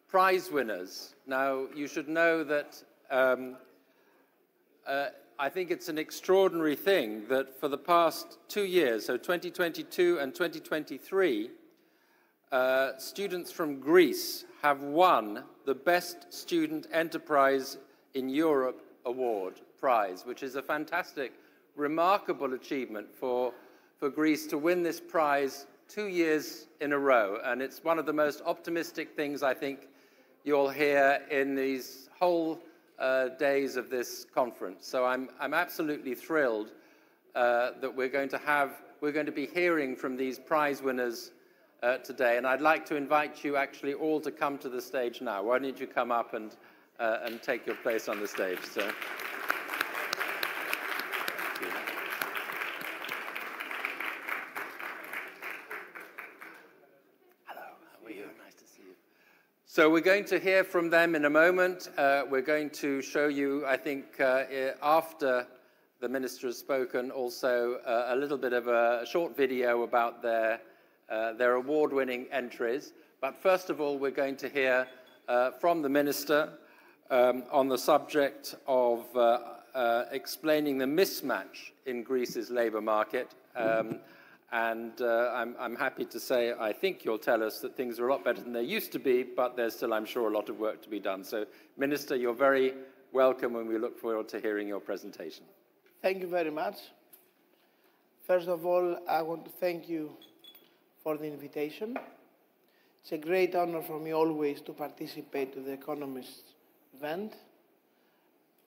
prize winners. Now, you should know that I think it's an extraordinary thing that for the past 2 years, so 2022 and 2023, students from Greece have won the Best Student Enterprise in Europe Award prize, which is a fantastic, remarkable achievement for Greece to win this prize 2 years in a row. And it's one of the most optimistic things I think you'll hear in these whole days of this conference. So I'm absolutely thrilled that we're going to be hearing from these prize winners today. And I'd like to invite you actually all to come to the stage now. Why don't you come up and take your place on the stage? So. So we're going to hear from them in a moment. We're going to show you, I think, after the minister has spoken, also a little bit of a short video about their award-winning entries. But first of all, we're going to hear from the minister on the subject of explaining the mismatch in Greece's labour market. I'm happy to say, I think you'll tell us that things are a lot better than they used to be, but there's still, I'm sure, a lot of work to be done. So, Minister, you're very welcome, and we look forward to hearing your presentation. Thank you very much. First of all, I want to thank you for the invitation. It's a great honor for me always to participate to the Economist event.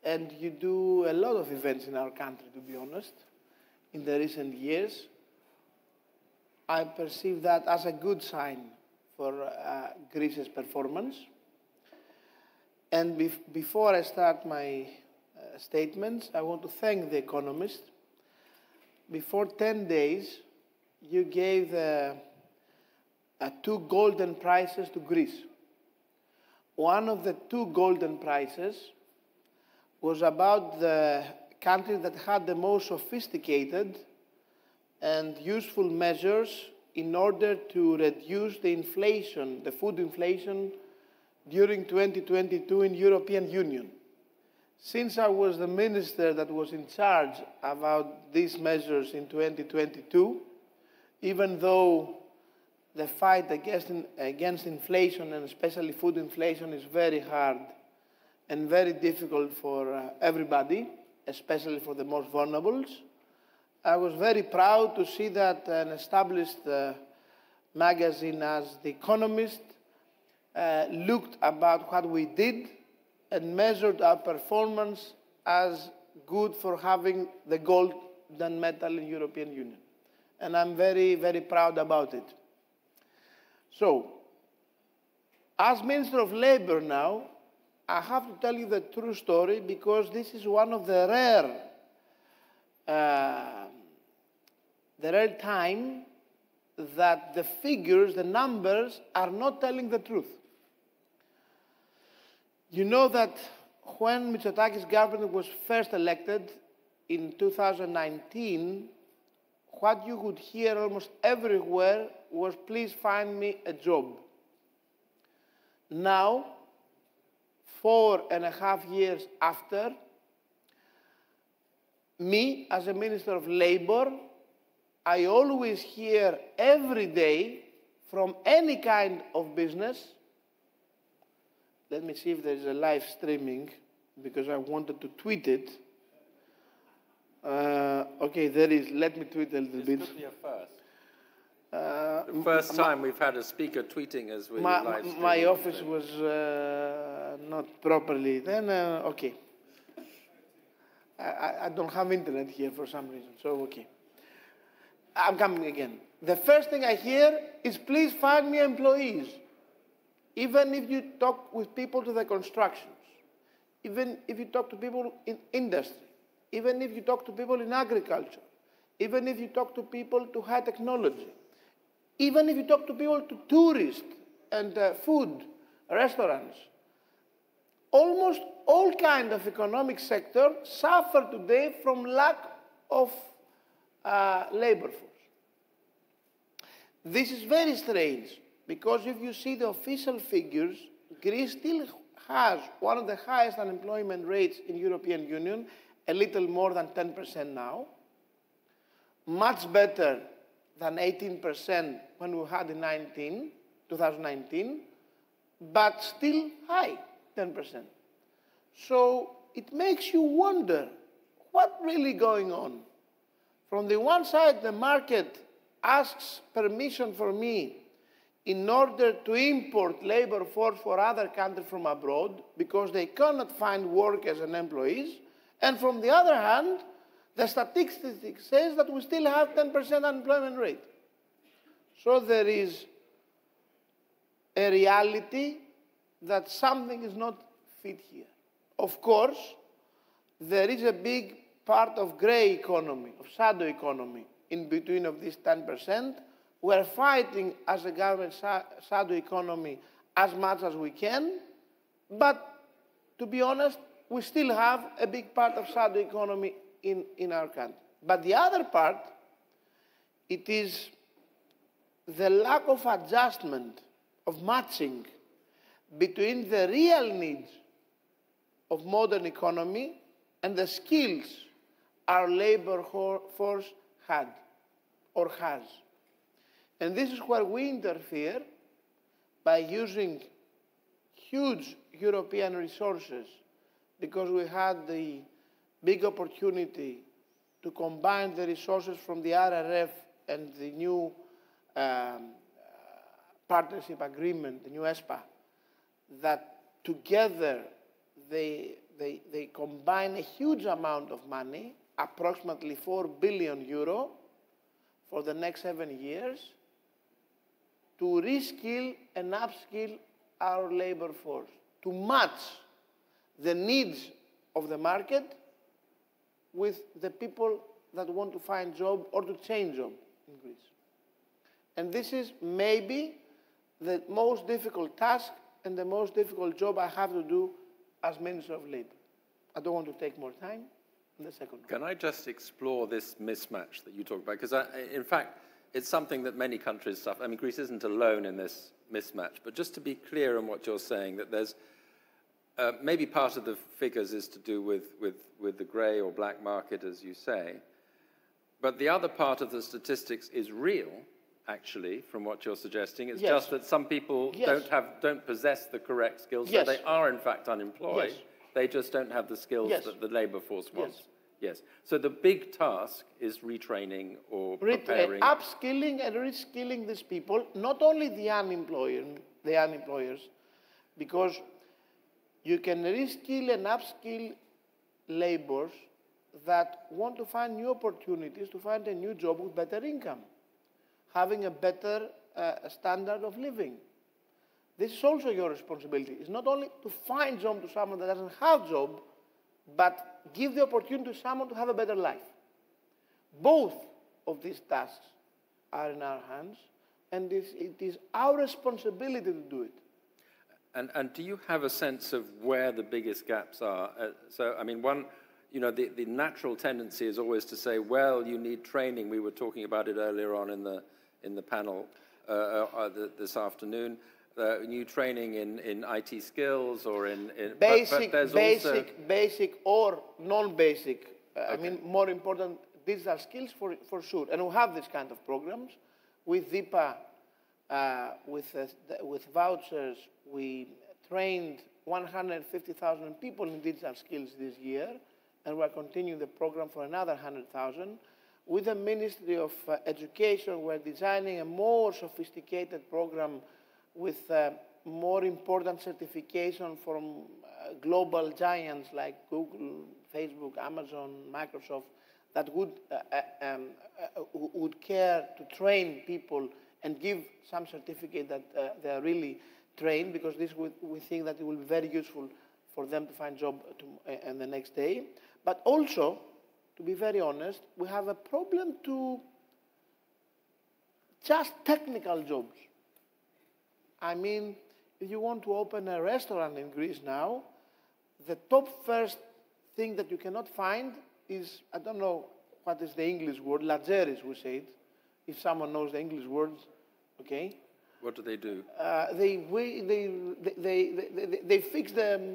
And you do a lot of events in our country, to be honest, in the recent years. I perceive that as a good sign for Greece's performance. And before I start my statements, I want to thank The Economist. Before 10 days, you gave 2 golden prizes to Greece. One of the 2 golden prizes was about the country that had the most sophisticated and useful measures in order to reduce the inflation, the food inflation, during 2022 in the European Union. Since I was the minister that was in charge about these measures in 2022, even though the fight against inflation, and especially food inflation, is very hard and very difficult for everybody, especially for the most vulnerable, I was very proud to see that an established magazine as The Economist looked about what we did and measured our performance as good for having the golden medal in the European Union. And I'm very, very proud about it. So, as Minister of Labour now, I have to tell you the true story, because this is one of the rare time that the figures, the numbers, are not telling the truth. You know that when Mitsotakis' government was first elected in 2019, what you would hear almost everywhere was, please find me a job. Now, 4.5 years after, me, as a Minister of Labour, I always hear every day from any kind of business. Let me see if there is a live streaming, because I wanted to tweet it. Okay, there is. Let me tweet a little bit. This could be a first. The first time we've had a speaker tweeting as we live stream. My office was not properly. Then, okay. I don't have internet here for some reason, so okay. I'm coming again. The first thing I hear is, please find me employees. Even if you talk with people to the constructions, even if you talk to people in industry, even if you talk to people in agriculture, even if you talk to people to high technology, even if you talk to people to tourists and food, restaurants, almost all kinds of economic sector suffer today from lack of labor force. This is very strange, Because if you see the official figures, Greece still has one of the highest unemployment rates in the European Union, a little more than 10% now, much better than 18% when we had in 2019, but still high, 10%. So it makes you wonder what's really going on. From the one side, the market asks permission for me in order to import labor force for other countries from abroad because they cannot find workers and employees. And from the other hand, the statistics says that we still have 10% unemployment rate. So there is a reality that something is not fit here. Of course, there is a big part of gray economy, of shadow economy, in between of this 10%. We're fighting as a government shadow economy as much as we can, but to be honest, we still have a big part of shadow economy in our country. But the other part, it is the lack of adjustment, of matching between the real needs of modern economy and the skills our labor force had or has. And this is where we interfere by using huge European resources, because we had the big opportunity to combine the resources from the RRF and the new partnership agreement, the new ESPA, that together they combine a huge amount of money, approximately 4 billion euro for the next 7 years, to reskill and upskill our labor force, to match the needs of the market with the people that want to find job or to change job in Greece. And this is maybe the most difficult task and the most difficult job I have to do as Minister of Labour. I don't want to take more time. In the second one. Can I just explore this mismatch that you talk about? Because in fact, it's something that many countries suffer. I mean, Greece isn't alone in this mismatch. But just to be clear on what you're saying, that there's maybe part of the figures is to do with the grey or black market, as you say. But the other part of the statistics is real, actually, from what you're suggesting. It's just that some people don't possess the correct skills. So they are, in fact, unemployed. They just don't have the skills that the labour force wants. Yes. So the big task is retraining or preparing. Upskilling and reskilling these people, not only the unemployers, because you can reskill and upskill labourers that want to find new opportunities, to find a new job with better income, having a better standard of living. This is also your responsibility. It's not only to find a job to someone that doesn't have a job, but give the opportunity to someone to have a better life. Both of these tasks are in our hands, and it is our responsibility to do it. And do you have a sense of where the biggest gaps are? So, I mean, the natural tendency is always to say, well, you need training. We were talking about it earlier on in the panel this afternoon. New training in IT skills or in basic or non-basic. I mean, more important digital skills for sure. And we have this kind of programs with DIPA, with vouchers. We trained 150,000 people in digital skills this year, and we're continuing the program for another 100,000. With the Ministry of Education, we're designing a more sophisticated program with more important certification from global giants like Google, Facebook, Amazon, Microsoft, that would care to train people and give some certificate that they are really trained, because this we think that it will be very useful for them to find job the next day. But also, to be very honest, we have a problem to just technical jobs. I mean, if you want to open a restaurant in Greece now, the top first thing that you cannot find is, I don't know what is the English word, lageris, we say it, if someone knows the English words, okay? What do they do? They fix the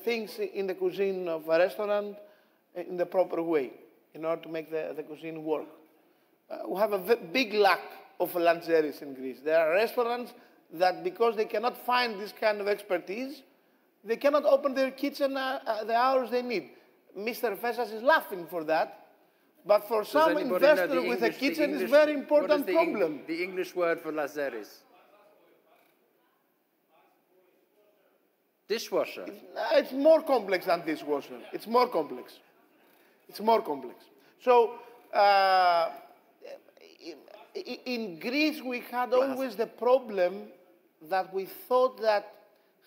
things in the cuisine of a restaurant in the proper way in order to make the cuisine work. We have a big lack of lanceris in Greece. There are restaurants that, because they cannot find this kind of expertise, they cannot open their kitchen the hours they need. Mr. Fessas is laughing for that. But for some investor with a kitchen, it's a very important problem. The English word for lanceris? Dishwasher. It's more complex than dishwasher. It's more complex. It's more complex. So in Greece, we had always the problem that we thought that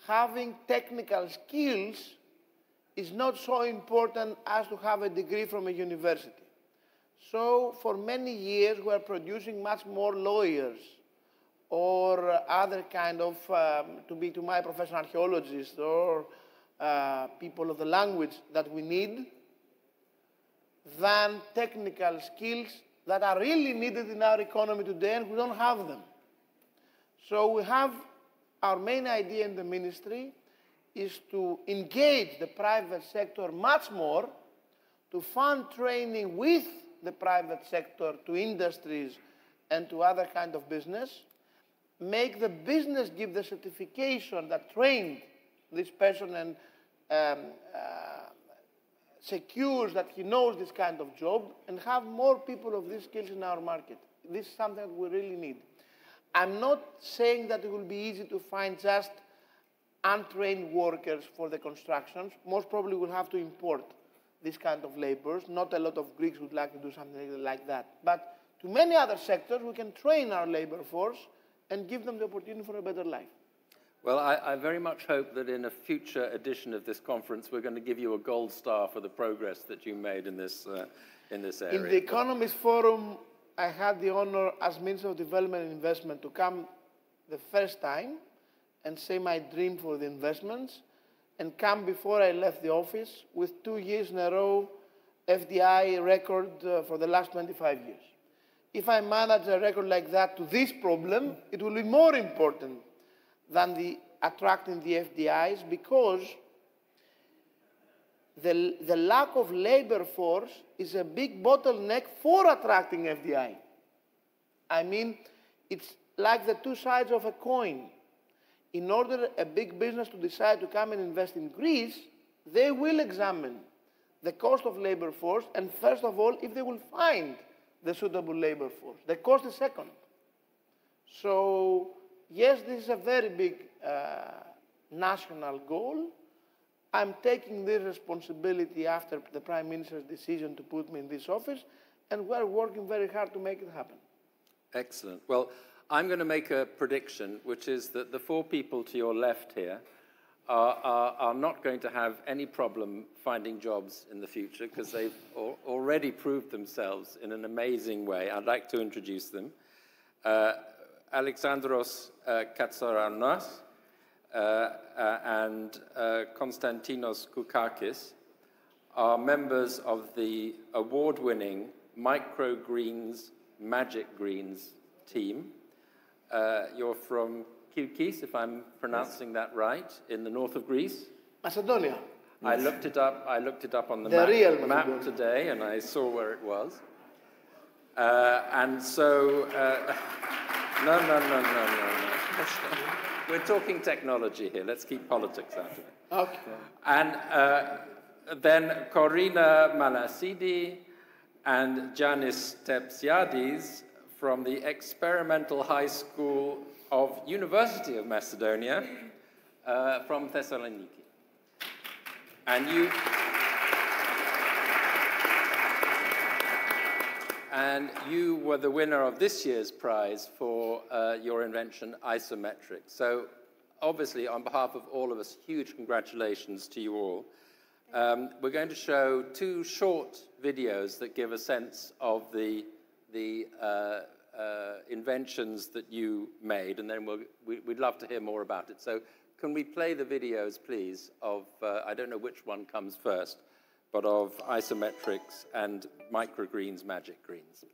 having technical skills is not so important as to have a degree from a university. So for many years, we are producing much more lawyers or other kind of, to my profession, archaeologists or people of the language that we need than technical skills that are really needed in our economy today, and we don't have them. So we have our main idea in the ministry is to engage the private sector much more, to fund training with the private sector to industries and to other kind of business, make the business give the certification that trained this person and secures that he knows this kind of job, and have more people of these skills in our market. This is something that we really need. I'm not saying that it will be easy to find just untrained workers for the constructions. Most probably we'll have to import this kind of laborers. Not a lot of Greeks would like to do something like that. But to many other sectors, we can train our labor force and give them the opportunity for a better life. Well, I very much hope that in a future edition of this conference, we're going to give you a gold star for the progress that you made in this area. In the Economist Forum, I had the honor as Minister of Development and Investment to come the first time and say my dream for the investments, and come before I left the office with 2 years in a row FDI record for the last 25 years. If I manage a record like that to this problem, it will be more important than attracting the FDIs, because the lack of labor force is a big bottleneck for attracting FDI. I mean, it's like the two sides of a coin. In order a big business to decide to come and invest in Greece, they will examine the cost of labor force, and first of all, if they will find the suitable labor force. The cost is second. So, yes, this is a very big national goal. I'm taking this responsibility after the Prime Minister's decision to put me in this office, and we're working very hard to make it happen. Excellent. Well, I'm going to make a prediction, which is that the 4 people to your left here are not going to have any problem finding jobs in the future, because they've already proved themselves in an amazing way. I'd like to introduce them. Alexandros Katsaranas and Konstantinos Koukakis are members of the award-winning Microgreens Magic Greens team. You're from Kilkis, if I'm pronouncing that right, in the north of Greece. Macedonia. I looked it up on the map today, and I saw where it was. And so, no. We're talking technology here. Let's keep politics out of it. Okay. And then Corina Manasidi and Janis Tepsiadis from the Experimental High School of University of Macedonia from Thessaloniki. And you were the winner of this year's prize for your invention, Isometric. So obviously, on behalf of all of us, huge congratulations to you all. We're going to show 2 short videos that give a sense of the inventions that you made, and then we'd love to hear more about it. So can we play the videos, please, of, I don't know which one comes first, but of isometrics and microgreens, magic greens.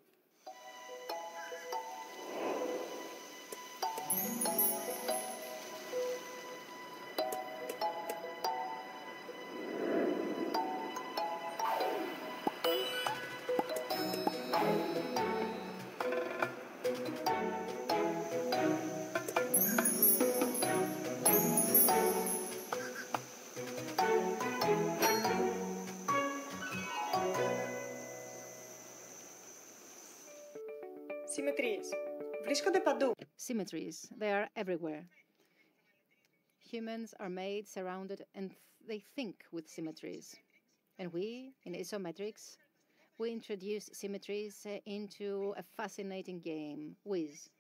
βρίσκονται παντού. Symmetries, they are everywhere. Humans are made, surrounded, and they think with symmetries. And we, in isometrics, we introduce symmetries into a fascinating game, Whiz.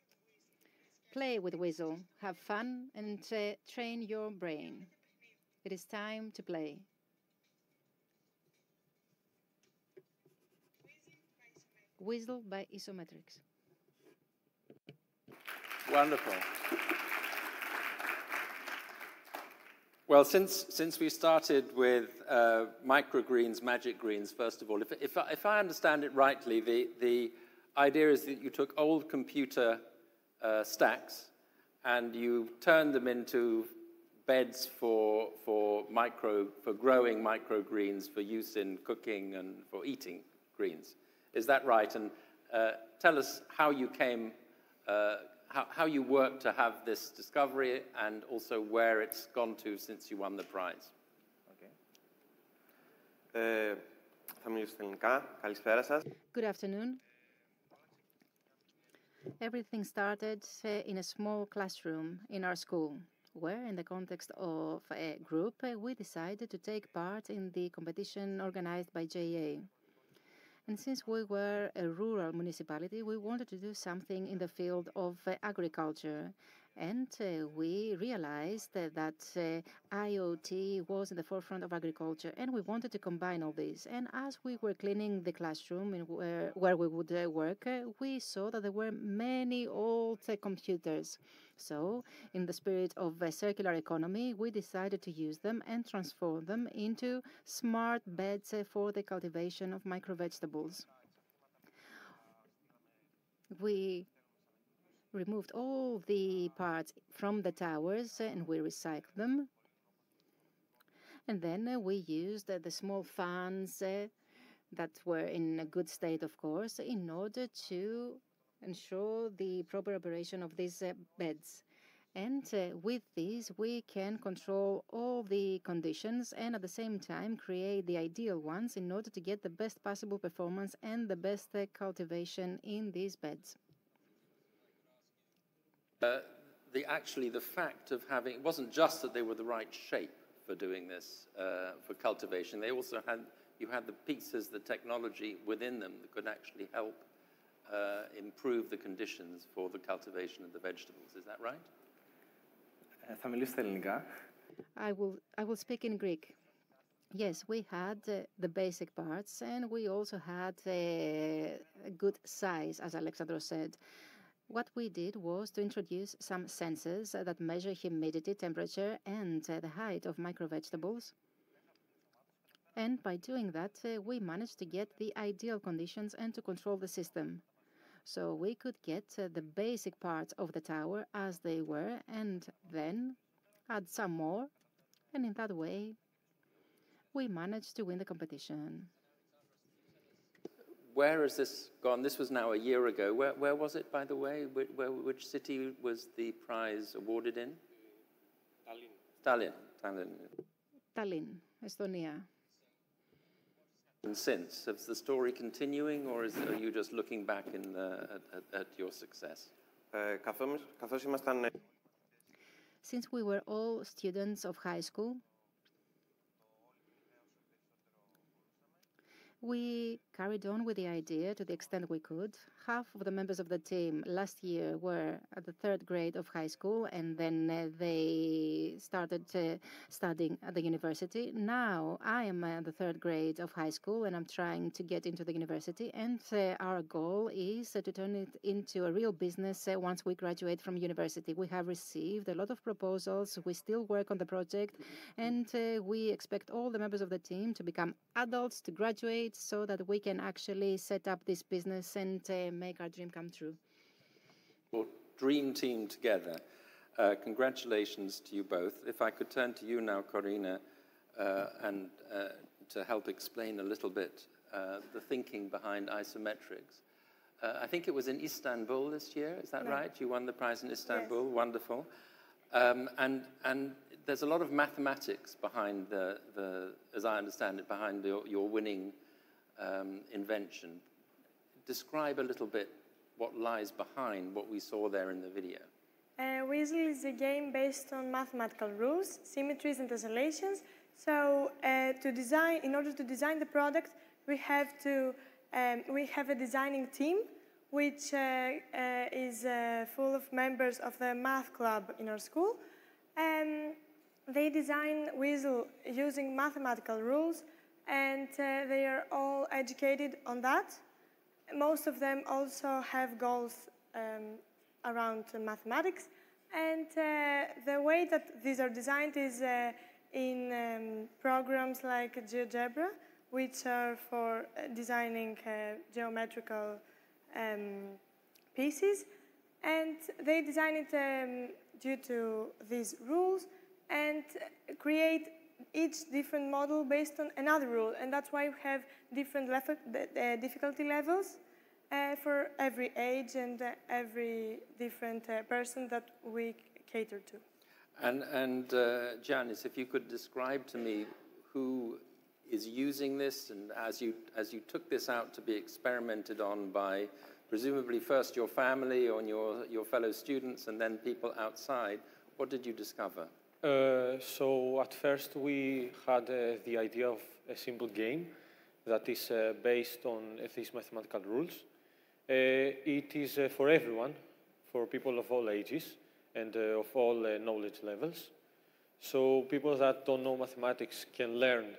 Play with Whizzle, have fun, and train your brain. It is time to play. Whizzle by Isometrics. Wonderful. Well, since we started with microgreens, magic greens, first of all, if I understand it rightly, the idea is that you took old computer stacks and you turned them into beds for growing microgreens for use in cooking and for eating greens. Is that right? And tell us how you came, how you worked to have this discovery and also where it's gone to since you won the prize. Okay. Θα μιλήσω στα ελληνικά. Καλησπέρα σας. Good afternoon. Everything started in a small classroom in our school, where, in the context of a group, we decided to take part in the competition organized by JA. And since we were a rural municipality, we wanted to do something in the field of agriculture. And we realized that IoT was in the forefront of agriculture, and we wanted to combine all this. And as we were cleaning the classroom where we would work, we saw that there were many old computers. So, in the spirit of a circular economy, we decided to use them and transform them into smart beds for the cultivation of microvegetables. We removed all the parts from the towers and we recycled them. And then we used the small fans that were in a good state, of course, in order to ensure the proper operation of these beds. And with these, we can control all the conditions and at the same time create the ideal ones in order to get the best possible performance and the best cultivation in these beds. Actually, the fact of having, it wasn't just that they were the right shape for doing this, for cultivation. They also had, you had the pieces, the technology within them that could actually help improve the conditions for the cultivation of the vegetables. Is that right? Θα μιλήσω στα ελληνικά. I will speak in Greek. Yes, we had the basic parts and we also had a good size, as Alexandros said. What we did was to introduce some sensors that measure humidity, temperature, and the height of microvegetables. And by doing that, we managed to get the ideal conditions and to control the system. So we could get the basic parts of the tower as they were and then add some more. And in that way, we managed to win the competition. Where has this gone? This was now a year ago. Where was it, by the way? Which city was the prize awarded in? Tallinn. Tallinn, Estonia. And since, is the story continuing, or are you just looking back at your success? Καθώς ήμασταν... Since we were all students of high school, we carried on with the idea to the extent we could. Half of the members of the team last year were at the third grade of high school, and then they started studying at the university. Now I am at the third grade of high school, and I'm trying to get into the university. And our goal is to turn it into a real business once we graduate from university. We have received a lot of proposals. We still work on the project, and we expect all the members of the team to become adults, to graduate, so that we can actually set up this business and make our dream come true. Well, dream team together. Congratulations to you both. If I could turn to you now, Corina, and to help explain a little bit the thinking behind isometrics. I think it was in Istanbul this year, is that right? You won the prize in Istanbul, yes. Wonderful. And there's a lot of mathematics behind as I understand it, behind your winning invention. Describe a little bit what lies behind what we saw there in the video? Weasel is a game based on mathematical rules, symmetries, and tessellations. So, in order to design the product, we have a designing team, which is full of members of the math club in our school. They design Weasel using mathematical rules, and they are all educated on that. Most of them also have goals around mathematics, and the way that these are designed is in programs like GeoGebra, which are for designing geometrical pieces, and they design it due to these rules and create each different model based on another rule, and that's why we have different difficulty levels for every age and every different person that we cater to. And Janice, if you could describe to me who is using this, and as you took this out to be experimented on by presumably first your family or your fellow students and then people outside, what did you discover? So at first we had the idea of a simple game that is based on these mathematical rules. It is for everyone, for people of all ages and of all knowledge levels. So people that don't know mathematics can learn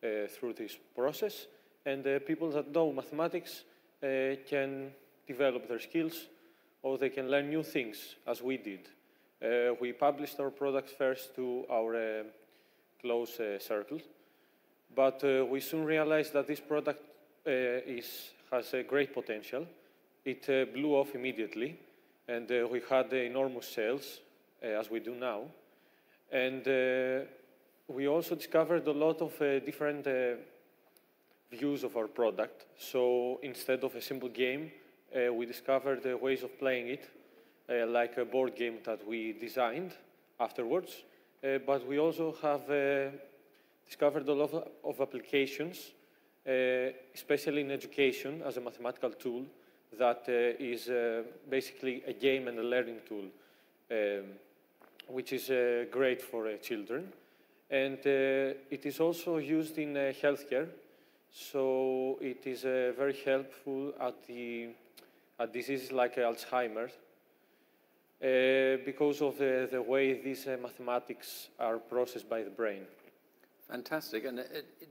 through this process, and people that know mathematics can develop their skills, or they can learn new things, as we did. We published our product first to our close circle, but we soon realized that this product has a great potential. It blew off immediately, and we had enormous sales, as we do now. And we also discovered a lot of different views of our product. So instead of a simple game, we discovered ways of playing it, like a board game that we designed afterwards. But we also have discovered a lot of applications, especially in education, as a mathematical tool that is basically a game and a learning tool, which is great for children. And it is also used in healthcare, so it is very helpful at diseases like Alzheimer's, because of the way these mathematics are processed by the brain. Fantastic. And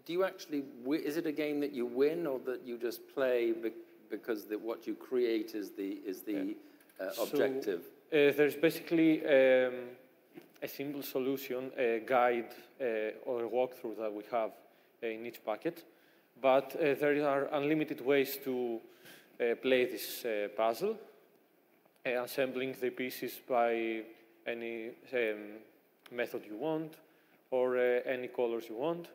do you actually, is it a game that you win, or that you just play because what you create is the objective? So, there's basically a simple solution, a guide or a walkthrough that we have in each packet, but there are unlimited ways to play this puzzle, assembling the pieces by any method you want, or any colors you want.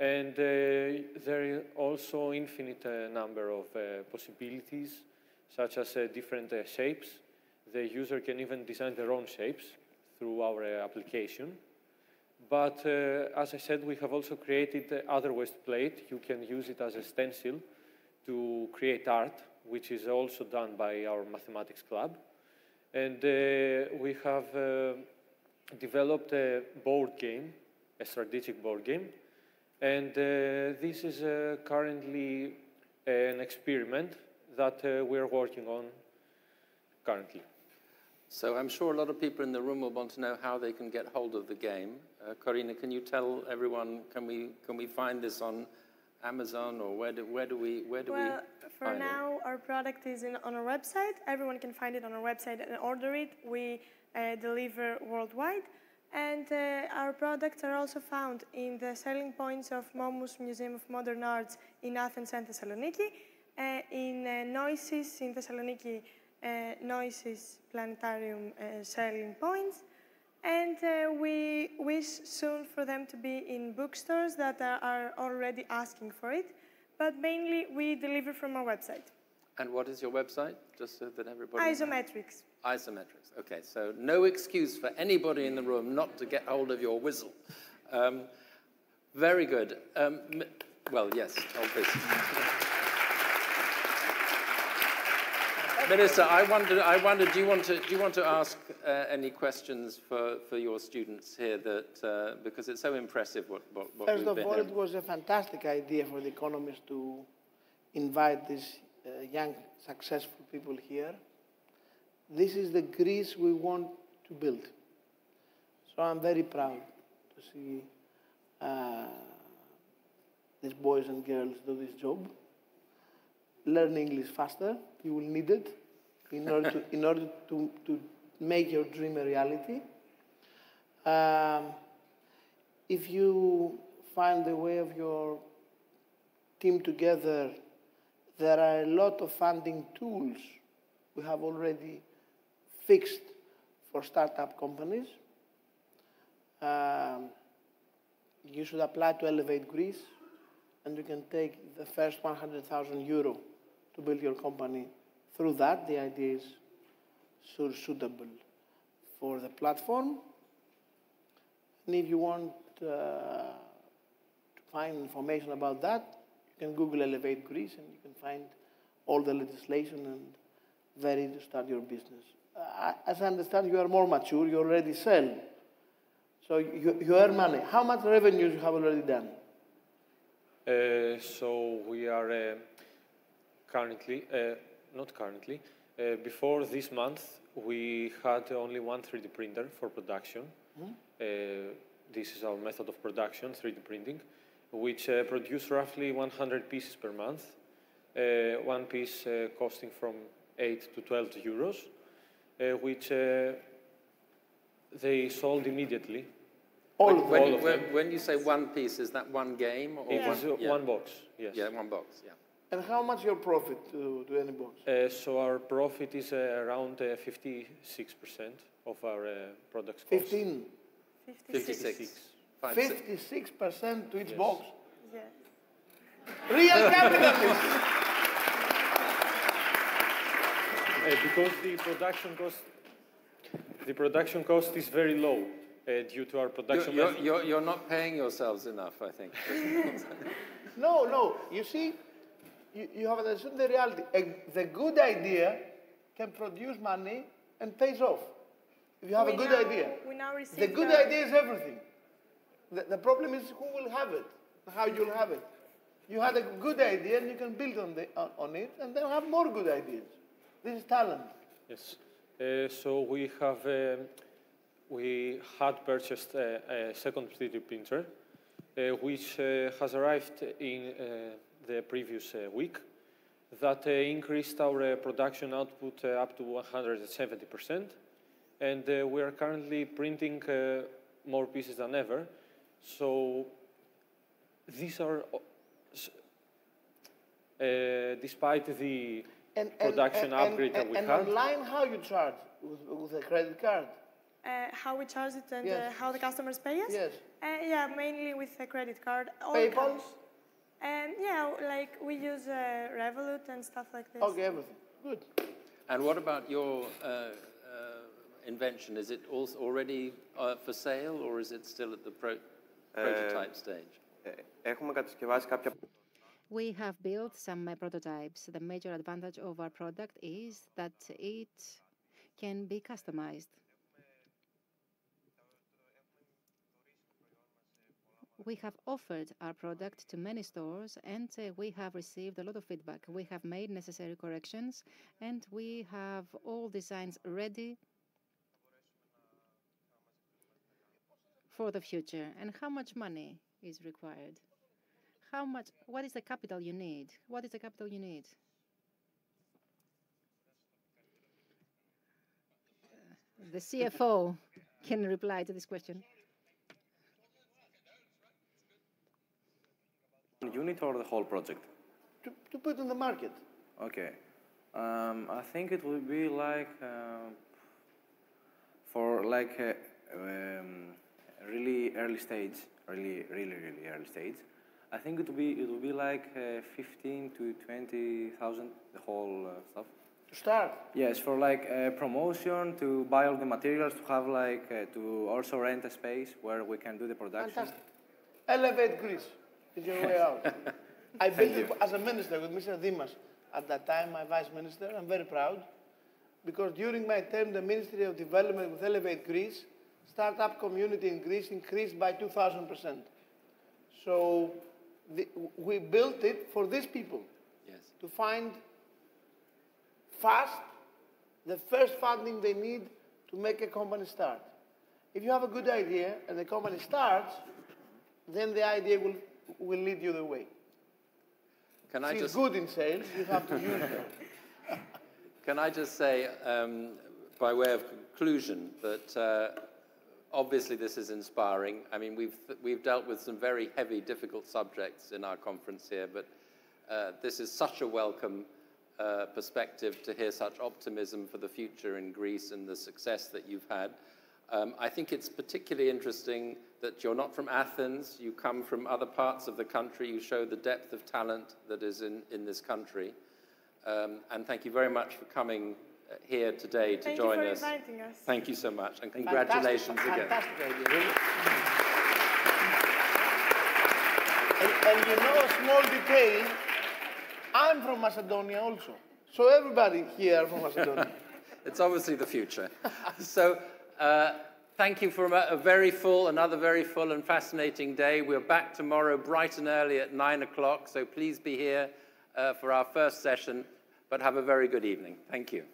And there is also infinite number of possibilities, such as different shapes. The user can even design their own shapes through our application. But as I said, we have also created other ways to play it. You can use it as a stencil to create art, which is also done by our mathematics club. And we have developed a board game, a strategic board game. And this is currently an experiment that we are working on currently. So I'm sure a lot of people in the room will want to know how they can get hold of the game. Corina, can you tell everyone, can we find this on Amazon, or where do we for now, our product is on our website. Everyone can find it on our website and order it. We deliver worldwide. And our products are also found in the selling points of Momus Museum of Modern Arts in Athens and Thessaloniki, in Noisis in Thessaloniki, Noisis Planetarium selling points, and we wish soon for them to be in bookstores that are already asking for it, but mainly we deliver from our website. And what is your website, just so that everybody Isometrics. Isometrics. Okay, so no excuse for anybody in the room not to get hold of your whistle. Very good. Well, yes, please. Minister, I wonder, do you want to ask any questions for your students here that because it's so impressive what First we've of been all, hearing. it was a fantastic idea for the Economist to invite these young, successful people here. This is the Greece we want to build. So I'm very proud to see these boys and girls do this job. Learn English faster. You will need it in order to make your dream a reality. If you find the way of your team together, there are a lot of funding tools we have already fixed for startup companies. You should apply to Elevate Greece, and you can take the first 100,000 euro to build your company through that. The idea is suitable for the platform. And if you want to find information about that, you can Google Elevate Greece, and you can find all the legislation and ready to start your business. As I understand, you are more mature. You already sell. So you earn money. How much revenues you have already done? So we are currently, not currently, before this month, we had only one 3D printer for production. This is our method of production, 3D printing, which produce roughly 100 pieces per month, one piece costing from 8 to 12 euros, which they sold immediately. When you say one piece, is that one game? Or It is one box, yes. Yeah, one box, yeah. And how much your profit to any box? So our profit is around 56% of our products cost. 15? 56. 56% to each box? Yeah. Real capitalist! Because the production cost is very low due to our production method. You're not paying yourselves enough, I think. No. You see, you have understood the reality. The good idea can produce money and pays off. If you have a good idea. We now receive The good idea is everything. The problem is who will have it, how you'll have it. You had a good idea and you can build on it and then have more good ideas. This is talent. Yes. So we had purchased a second 3D printer, which has arrived in the previous week. That increased our production output up to 170%. And we are currently printing more pieces than ever. So these are, despite the production upgrade that we had. And online, how you charge? With a credit card? How we charge it and Yes. how the customers pay us? Yes. Yeah, mainly with a credit card. PayPal? Yeah, like we use Revolut and stuff like this. Okay, everything. Good. And what about your invention? Is it also already for sale, or is it still at the prototype stage? Έχουμε κατασκευάσει κάποια... We have built some prototypes. The major advantage of our product is that it can be customized. We have offered our product to many stores, and we have received a lot of feedback. We have made necessary corrections, and we have all designs ready for the future. And how much money is required? What is the capital you need? What is the capital you need? The CFO can reply to this question. Unit or the whole project? To put in the market. Okay. I think it will be like for like really early stage, really early stage. I think it will be like 15 to 20,000 the whole stuff. To start? Yes, for like promotion, to buy all the materials, to have like to also rent a space where we can do the production. Fantastic. Elevate Greece. Is your way out. I built it as a minister with Mr. Dimas. At that time, my vice minister. I'm very proud. because during my term, the Ministry of Development with Elevate Greece, startup community in Greece increased by 2,000%. So we built it for these people, Yes. to find fast the first funding they need to make a company start. If you have a good idea and the company starts, then the idea will lead you the way. Can I She's just... good in sales, you have to use her. Can I just say, by way of conclusion, that obviously this is inspiring. I mean, we've dealt with some very heavy, difficult subjects in our conference here, but this is such a welcome perspective to hear such optimism for the future in Greece and the success that you've had. I think it's particularly interesting that you're not from Athens, you come from other parts of the country, you show the depth of talent that is in this country. And thank you very much for coming here today to join us. Thank you for inviting us. Thank you so much, and congratulations again. Fantastic idea. And you know a small detail, I'm from Macedonia also. So everybody here from Macedonia. It's obviously the future. So thank you for another very full and fascinating day. We're back tomorrow bright and early at 9 o'clock, so please be here for our first session, but have a very good evening. Thank you.